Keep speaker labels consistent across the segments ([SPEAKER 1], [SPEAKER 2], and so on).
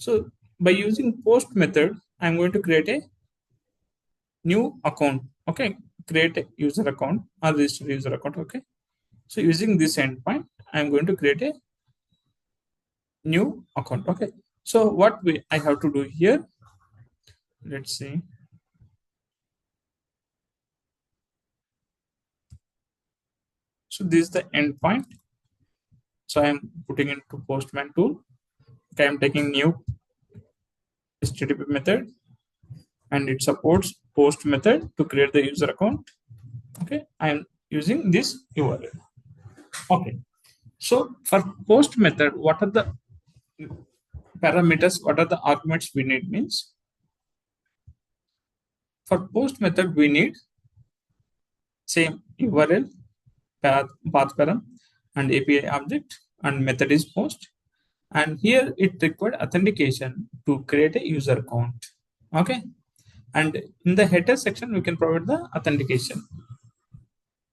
[SPEAKER 1] So by using post method, I'm going to create a new account. Okay, create a user account or register user account. Okay, so using this endpoint, I'm going to create a new account. Okay, so what I have to do here, let's see. So this is the endpoint. So I'm putting into Postman tool. Okay, I'm taking new HTTP method, and it supports post method to create the user account. Okay, I'm using this URL. Okay, so for post method, what are the parameters? What are the arguments we need? Means for post method, we need same URL, path param, and API object, and method is post. And here it required authentication to create a user account. Okay, and in the header section, we can provide the authentication.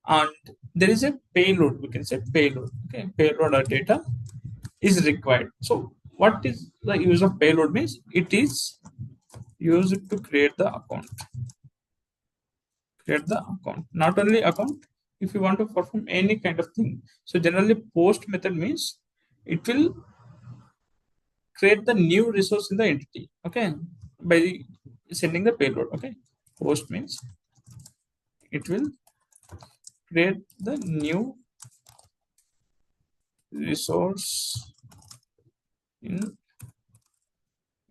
[SPEAKER 1] And there is a payload, we can say payload. Okay, payload or data is required. So what is the use of payload? Means it is used to create the account. Create the account, not only account, if you want to perform any kind of thing. So generally post method means it will create the new resource in the entity. Okay, by sending the payload. Okay, post means it will create the new resource in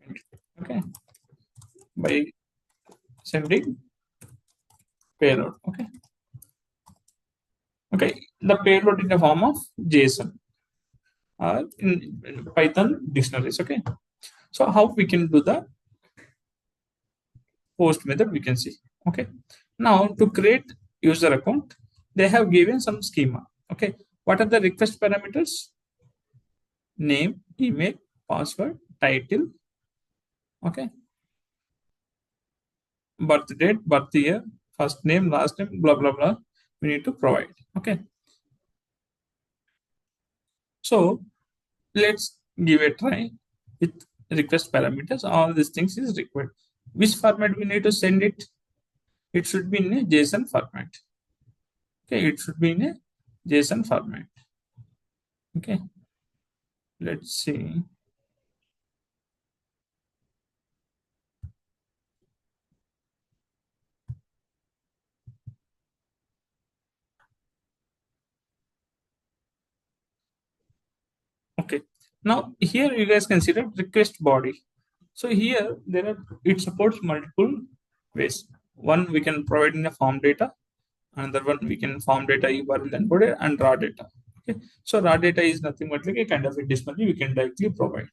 [SPEAKER 1] entity. Okay, by sending payload. Okay, okay, the payload in the form of JSON or in Python dictionaries. Okay, so how we can do the post method, we can see. Okay, now to create user account, they have given some schema. Okay, what are the request parameters? Name, email, password, title. Okay, birth date, birth year, first name, last name, blah blah blah, we need to provide. Okay, so let's give a try with request parameters. All these things is required. Which format we need to send it? It should be in a JSON format. Okay, it should be in a JSON format. Okay, let's see. Okay, now here you guys consider request body. So here there are, it supports multiple ways. One, we can provide in a form data. Another one, we can form data URL encoded and raw data. Okay, so raw data is nothing but like a kind of a dictionary we can directly provide.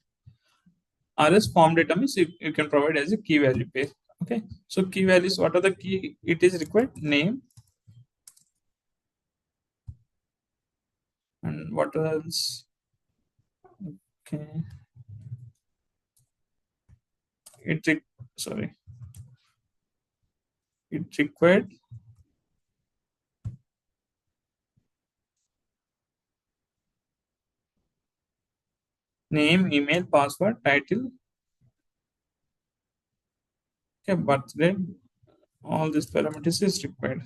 [SPEAKER 1] RS form data means you can provide as a key value pair. Okay, so key values, what are the key? It is required name, and what else? Okay, sorry, it required name, email, password, title. Okay, birthday. All these parameters is required.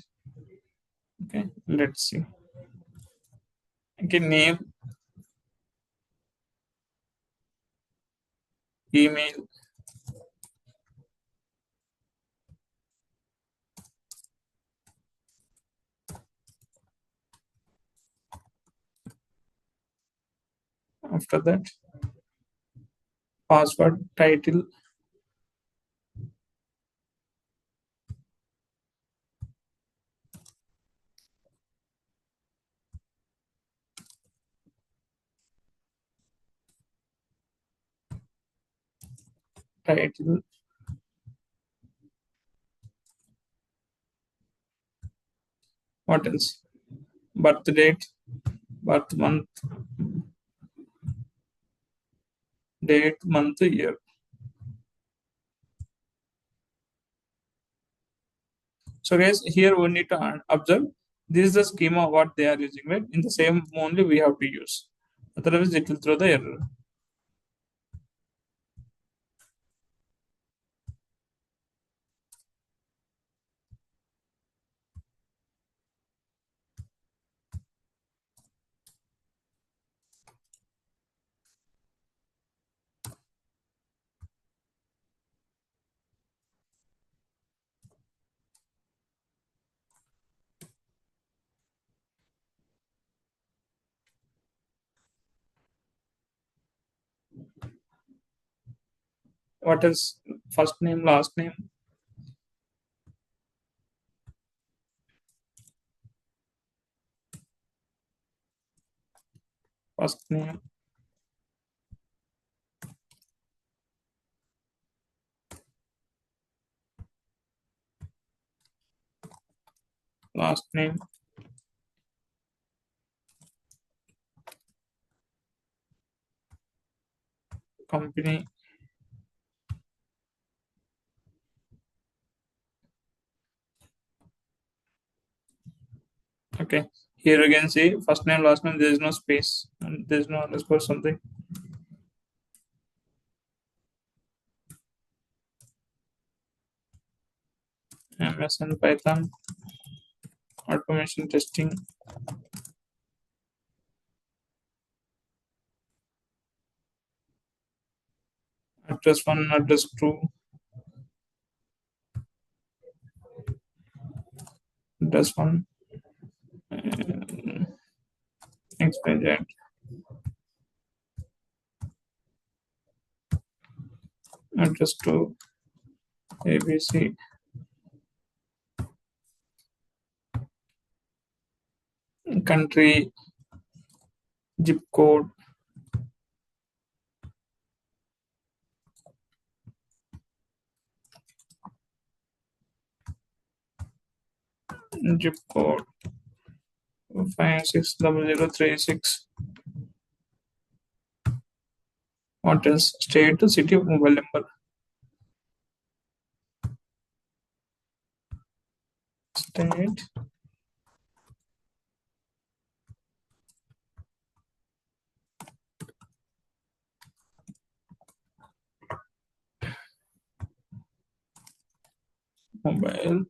[SPEAKER 1] Okay, let's see. Okay, name, email, after that password, title. Title. What else? Birth date, birth month, date, month, year. So guys, here we need to observe this is the schema what they are using, right? In the same only we have to use. Otherwise, it will throw the error. What is first name, last name? First name, last name, company. Okay, here you can see first name, last name, there is no space and there is no underscore something. MS and Python, automation testing, address 1, address 2, address 1, XYZ, address 2, ABC, country, zip code, zip code 560036. What is state, city, mobile number? State, mobile,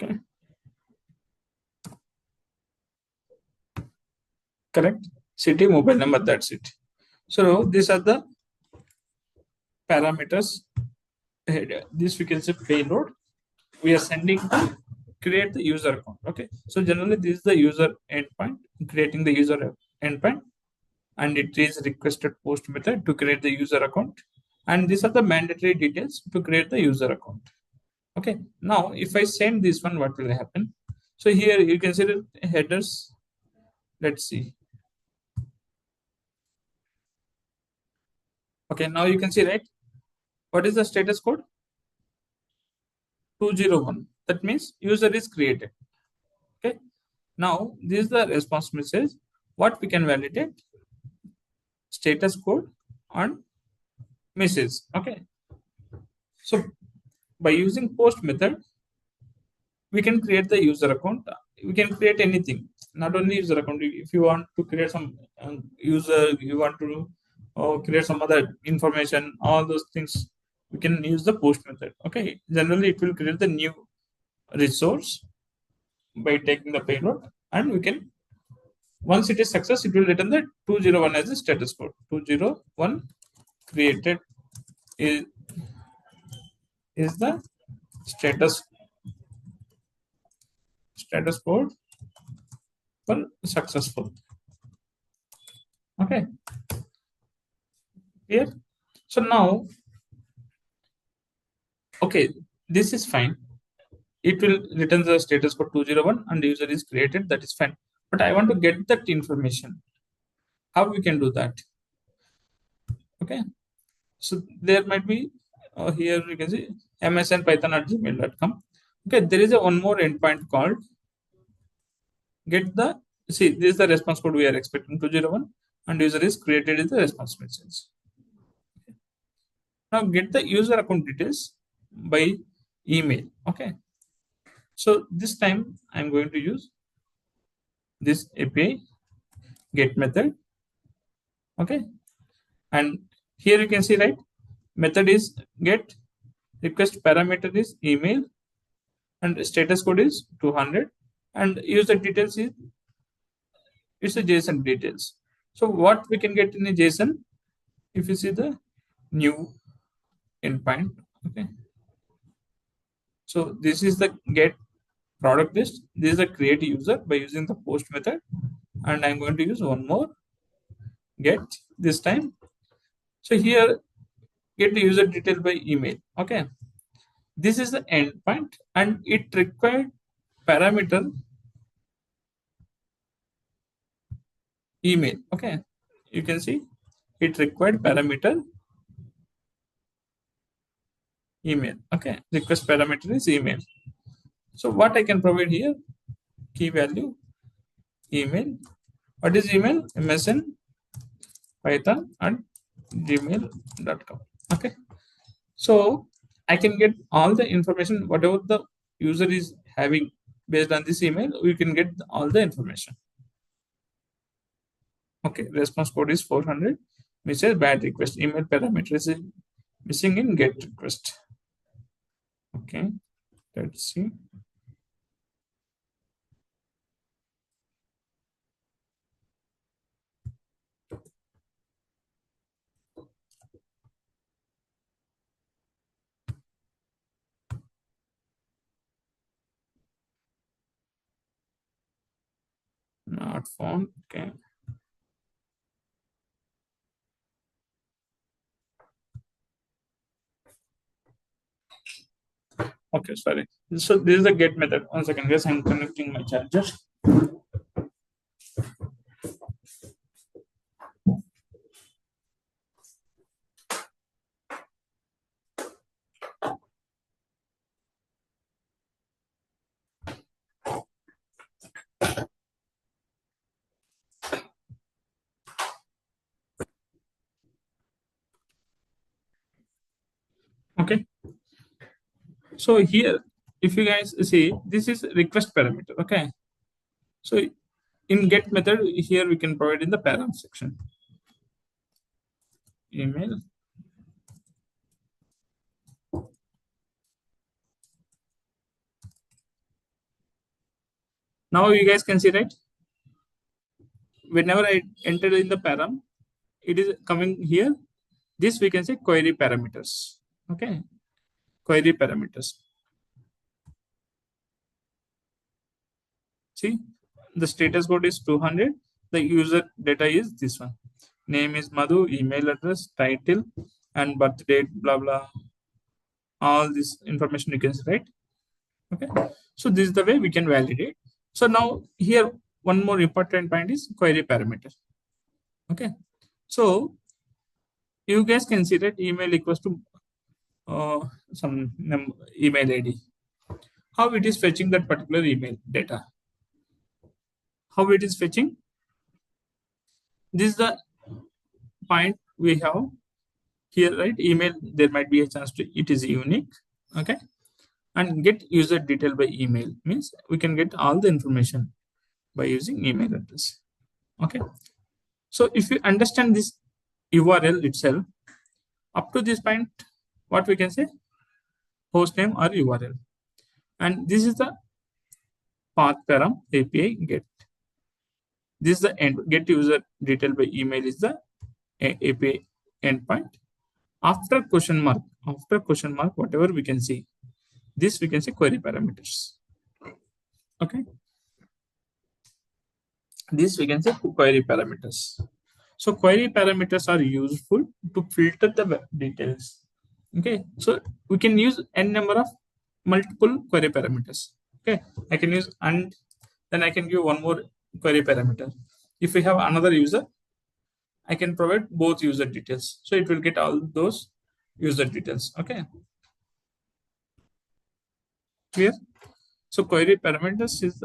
[SPEAKER 1] okay, correct. City, mobile number, that's it. So these are the parameters. This we can say payload. We are sending to create the user account. Okay, so generally this is the user endpoint, creating the user endpoint, and it is requested post method to create the user account, and these are the mandatory details to create the user account. Okay, now if I send this one, what will happen? So here you can see the headers. Let's see. Okay, now you can see, right? What is the status code? 201. That means user is created. Okay, now this is the response message. What we can validate? Status code on message. Okay, so by using post method, we can create the user account. We can create anything, not only user account. If you want to create some user, you want to create some other information, all those things, we can use the post method. Okay, generally it will create the new resource by taking the payload, and we can, once it is success, it will return the 201 as the status code. 201 created is the status code for successful. Okay, here. So now, okay, this is fine. It will return the status code 201 and the user is created. That is fine. But I want to get that information. How we can do that? Okay, so there might be here you can see msnpython@gmail.com. Okay, there is a one more endpoint called get the, see, this is the response code we are expecting 201 and user is created in the response message. Now get the user account details by email. Okay, so this time I'm going to use this API get method. Okay, and here you can see, right, method is get, request parameter is email, and status code is 200, and user details is, it's a JSON details. So what we can get in a JSON, if you see the new endpoint. Okay, so this is the get product list. This is a create user by using the post method, and I'm going to use one more get this time. So here get the user detail by email. Okay, this is the endpoint, and it required parameter email. Okay, you can see it required parameter email. Okay, request parameter is email. So what I can provide here, key value email. What is email? MSN Python at gmail.com. Okay, so I can get all the information whatever the user is having based on this email. We can get all the information. Okay, response code is 400. We say bad request email parameter is missing in get request. Okay, let's see. Not found. Okay. Okay, sorry. So this is the get method. 1 second, guys. I'm connecting my charger. Okay. So here, if you guys see, this is request parameter. Okay. So in get method, here we can provide in the param section. Email. Now you guys can see, right? Whenever I enter in the param, it is coming here. This we can say query parameters. Okay. Query parameters. See, the status code is 200. The user data is this one. Name is Madhu, email address, title, and birth date, blah blah. All this information you can see, right? Okay. So this is the way we can validate. So now here one more important point is query parameter. Okay. So you guys can see that email equals to some email ID. How it is fetching that particular email data? How it is fetching? This is the point we have here, right? Email, there might be a chance to it is unique. Okay. And get user detail by email means we can get all the information by using email address. Okay. So if you understand this URL itself, up to this point, what we can say? Host name or URL. And this is the path param API get. This is the end. Get user detail by email is the API endpoint. After question mark, whatever we can see, this we can say query parameters. Okay. This we can say query parameters. So query parameters are useful to filter the details. Okay. So we can use n number of multiple query parameters. Okay. I can use and then I can give one more query parameter. If we have another user, I can provide both user details. So it will get all those user details. Okay. Clear? So query parameters is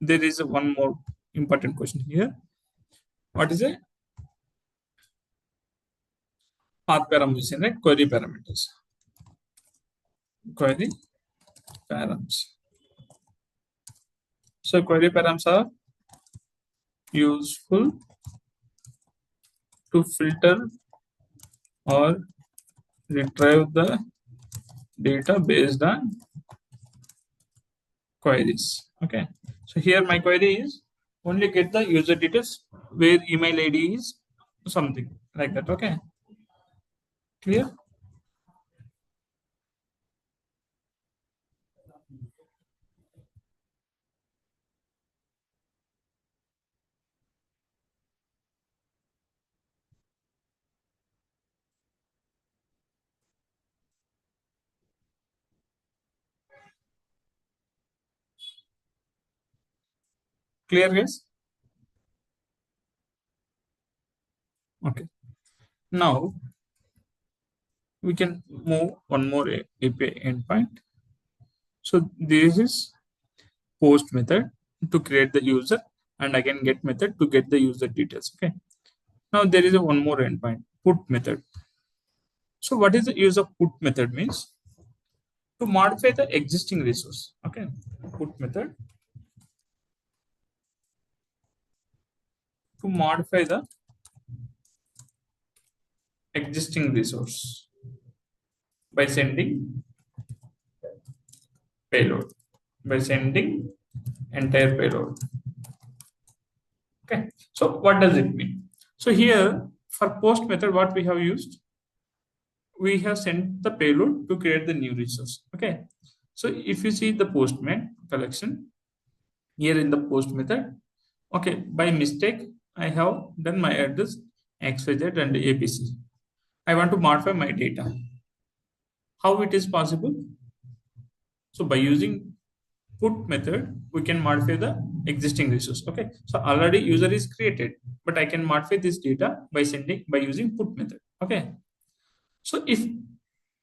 [SPEAKER 1] there is one more important question here. What is a path parameters, right? Query parameters. Query params. So query params are useful to filter or retrieve the data based on queries. Okay. So here my query is only get the user details where email ID is something like that. Okay. Clear? Clear, guys? Okay. Now we can move one more API endpoint. So this is post method to create the user, and again get method to get the user details. Okay. Now there is a one more endpoint, put method. So what is the use of put method means? To modify the existing resource. Okay. Put method to modify the existing resource by sending payload, by sending entire payload. Okay. So what does it mean? So here for post method, what we have used, we have sent the payload to create the new resource. Okay. So if you see the Postman collection here in the post method, okay, by mistake I have done my address XYZ and ABC. I want to modify my data. How it is possible? So by using put method, we can modify the existing resource. Okay. So already user is created, but I can modify this data by sending by using put method. Okay. So if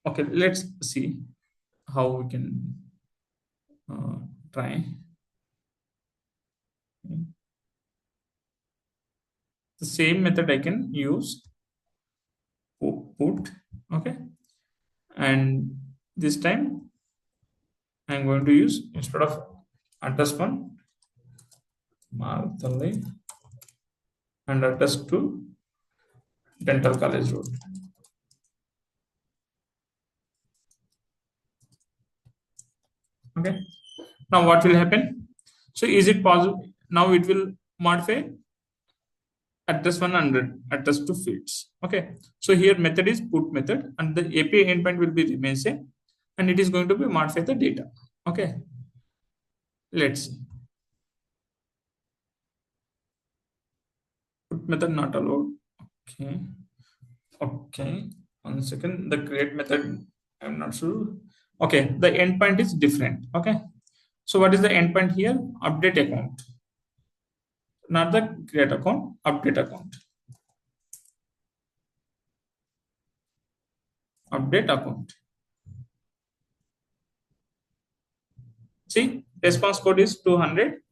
[SPEAKER 1] okay, let's see how we can try the same method. I can use put. Okay. And this time I'm going to use, instead of address one, Marthalli, and address to Dental College Road. Okay. Now what will happen? So is it possible? Now it will modify address one and address two fields. Okay. So here method is put method, and the API endpoint will be remain same, and it is going to be modify the data. Okay. Let's see. Put method not allowed. Okay. Okay. 1 second. The create method, I'm not sure. Okay. The endpoint is different. Okay. So what is the endpoint here? Update account. Not the create account, update account. Update account. See, response code is 200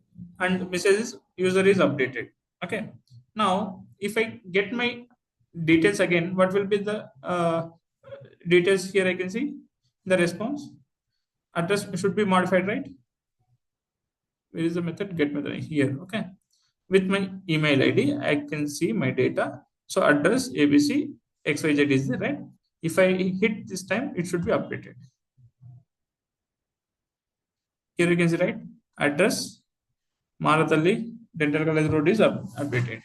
[SPEAKER 1] and message is user is updated. Okay. Now, if I get my details again, what will be the details here? I can see the response. Address should be modified, right? Where is the method? Get method here. Okay. With my email ID, I can see my data. So address ABC XYZ is there, right? If I hit this time, it should be updated. Here you can see, right? Address Marathalli Dental College Road is updated.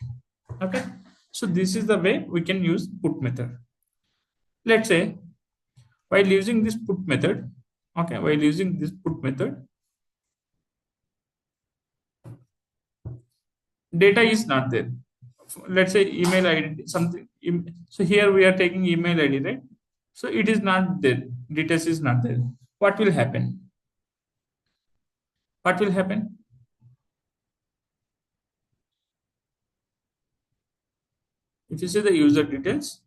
[SPEAKER 1] Okay. So this is the way we can use put method. Let's say while using this put method, okay, while using this put method, data is not there. Let's say email ID, something. So here we are taking email ID, right? So it is not there. Details is not there. What will happen? What will happen? If you see the user details,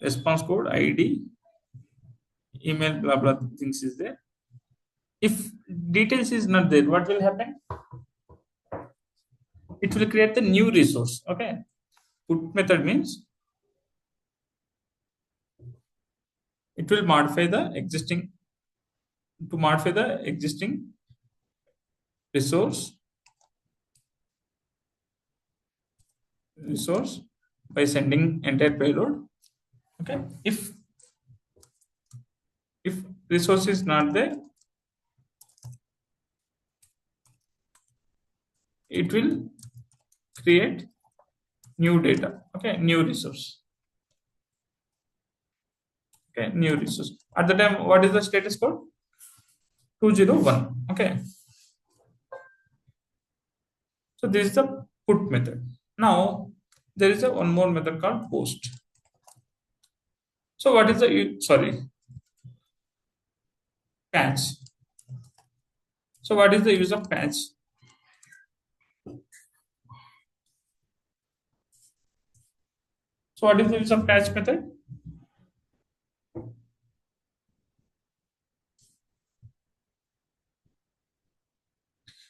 [SPEAKER 1] response code, ID, email, blah blah things is there. If details is not there, what will happen? It will create the new resource. Okay. Put method means it will modify the existing to modify the existing resource by sending entire payload. Okay. If resource is not there, it will create new data. Okay. New resource. Okay. New resource. At the time, what is the status code? 201. Okay. So this is the put method. Now there is a one more method called post. So what is the patch? So what is the use of patch? So what is the use of patch method?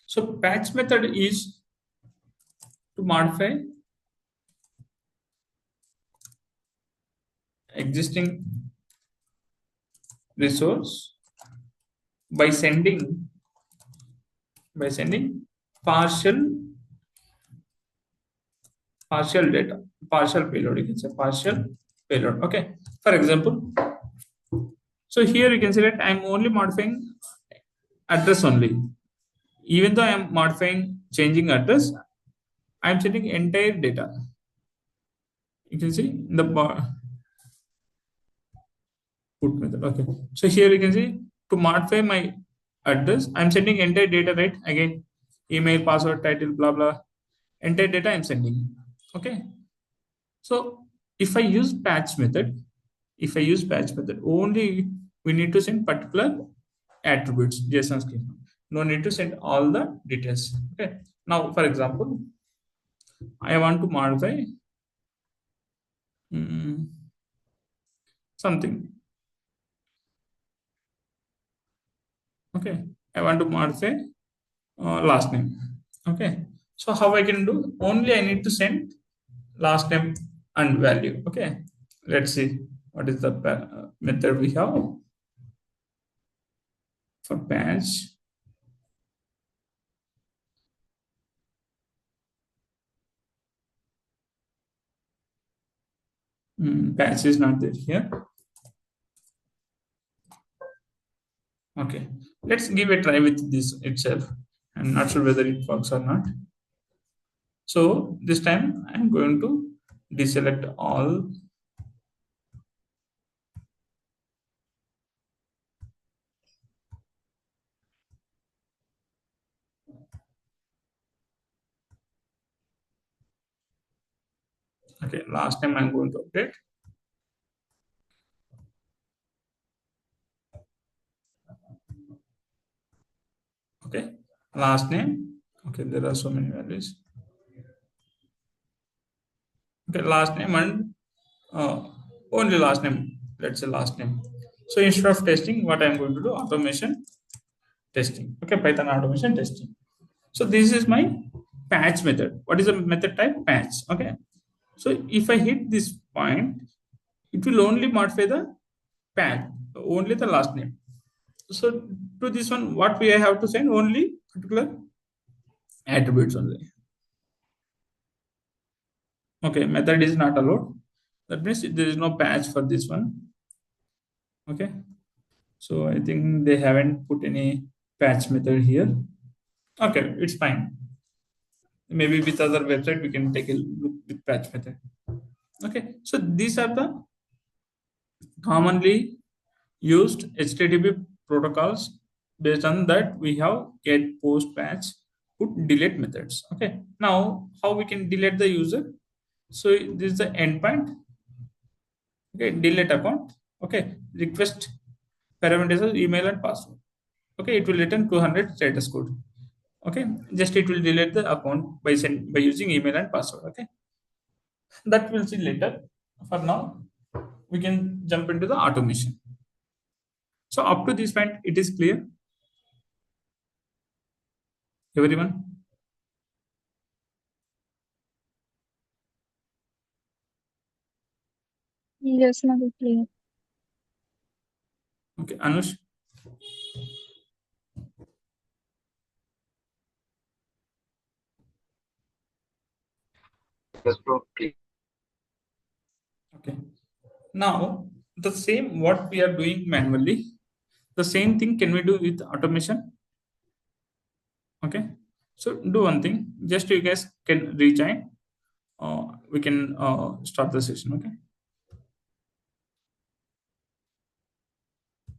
[SPEAKER 1] So patch method is to modify existing resource by sending partial data, partial payload. You can say partial payload. Okay. For example, so here you can see that I'm only modifying address only. Even though I'm modifying changing address, I'm sending entire data. You can see in the put method. Okay. So here you can see to modify my address, I'm sending entire data, right? Again, email, password, title, blah blah. Entire data I'm sending. Okay. So if I use patch method, only we need to send particular attributes, JSON schema. No need to send all the details. Okay. Now, for example, I want to modify mm, something. Okay. I want to modify last name. Okay. So how I can do? Only I need to send last name and value. Okay. Let's see what is the method we have for patch. Patch is not there here. Okay, let's give a try with this itself. I'm not sure whether it works or not. So this time I'm going to deselect all. Okay, last time I'm going to update. Okay, last name. Okay, there are so many values. Okay, last name and only last name. Let's say last name. So instead of testing, what I'm going to do, automation testing. Okay, Python automation testing. So this is my patch method. What is the method type? Patch. Okay. So if I hit this point, it will only modify the patch, only the last name. So to this one, what we have to send only particular attributes only. Okay, method is not allowed. That means there is no patch for this one. Okay. So I think they haven't put any patch method here. Okay, it's fine. Maybe with other website we can take a look with patch method. Okay, so these are the commonly used HTTP protocols. Based on that, we have get, post, patch, put, delete methods. Okay, now how we can delete the user? So this is the endpoint. Okay, delete account. Okay, request parameters email and password. Okay, it will return 200 status code. Okay, just it will delete the account by using email and password. Okay, that we'll see later. For now, we can jump into the automation. So up to this point, it is clear, everyone.
[SPEAKER 2] Yes, now it's clear.
[SPEAKER 1] Okay, Anush.
[SPEAKER 3] Yes, bro.
[SPEAKER 1] Okay. Now the same what we are doing manually, the same thing can we do with automation? Okay. So do one thing. Just you guys can rejoin. We can start the session. Okay.